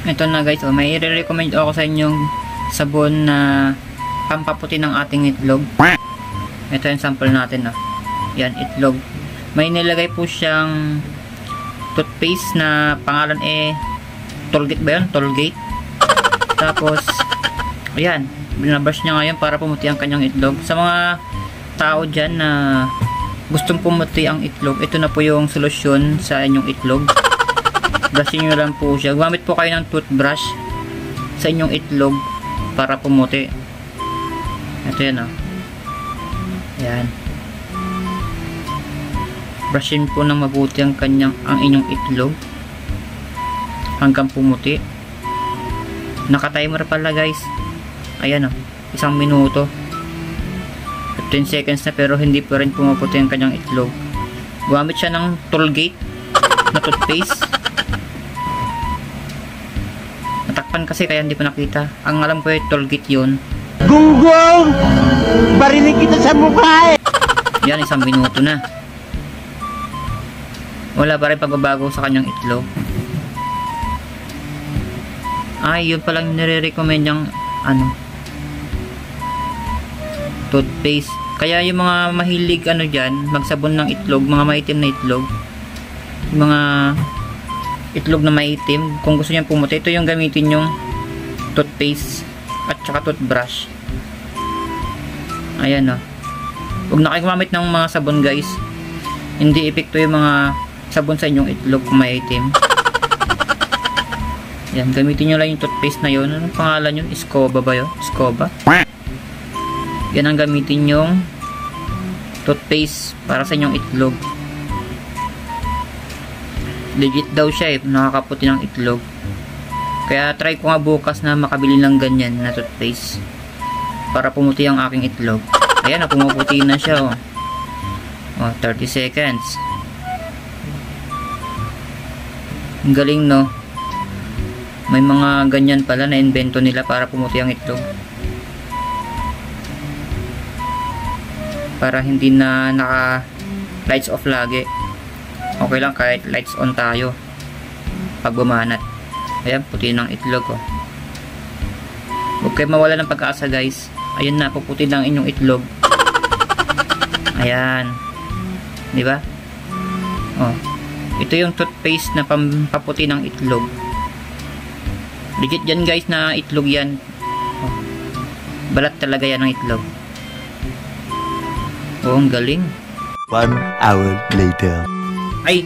Ito na guys, may i-recommend ako sa inyong sabon na pampaputi ng ating itlog. Ito yung sample natin. Yan, itlog. May nilagay po siyang toothpaste na pangalan Tollgate ba yun? Tollgate. Tapos, ayan, binabrush niya ngayon para pumuti ang kanyang itlog. Sa mga tao dyan na gustong pumuti ang itlog, ito na po yung solusyon sa inyong itlog. Brushin nyo lang po siya. Gumamit po kayo ng toothbrush sa inyong itlog para pumuti. Ito yan Ayan. Brushin po ng mabuti ang inyong itlog hanggang pumuti. Naka-timer pala guys. Ayan 1 minuto. 15 seconds na pero hindi pa rin pumuputi ang kanyang itlog. Gumamit siya ng Tollgate na toothpaste. Natakpan kasi kaya hindi ko nakita. Ang alam ko Tollgate yun. Gunggong! Barinig kita sa mukha Yan, 1 minuto na. Wala pa rin pagbabago sa kanyang itlog. Ay, yun palang nire-recommend yung toothpaste. Kaya yung mga mahilig dyan, magsabon ng itlog, mga maitim na itlog, yung mga itlog na maitim, kung gusto niyo pumuti, ito yung gamitin yung toothpaste at saka toothbrush. Ayan huwag na kayo gumamit ng mga sabon guys. Hindi epekto yung mga sabon sa inyong itlog kung maitim. Yan, gamitin nyo lang yung toothpaste na yun. Anong pangalan yun? Escoba ba yun? Escoba? Yan ang gamitin yung toothpaste para sa inyong itlog. Legit daw siya nakakaputi ng itlog. Kaya try ko nga bukas na makabili ng ganyan na toothpaste para pumuti ang aking itlog. Ayan pumuputi na siya 30 seconds. Ang galing may mga ganyan pala na invento nila para pumuti ang itlog. Para hindi na naka lights off lagi. Okay lang kahit lights on tayo pag bumanat. Ayan, puti ng itlog Huwag kayo mawala ng pag-asa guys. Ayan na, puputi ng inyong itlog. Ayan. Diba? Ito yung toothpaste na pampaputi ng itlog. Legit yan guys na itlog yan. Balat talaga yan ng itlog. Ang galing. 1 hour later. Ay,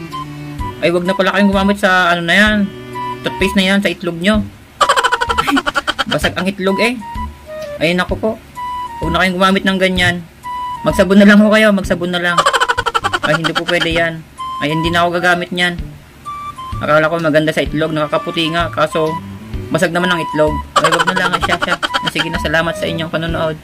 wag na pala kayong gumamit sa na yan. Toothpaste na yan sa itlog nyo. Basag ang itlog Ay naku po. Huwag na kayong gumamit ng ganyan. Magsabon na lang ho kayo. Magsabon na lang. Ay hindi po pwede yan. Ay hindi na ako gagamit niyan. Akala ko maganda sa itlog. Nakakaputi nga. Kaso basag naman ang itlog. Ay wag na lang. Siya. Sige na, salamat sa inyong panonood.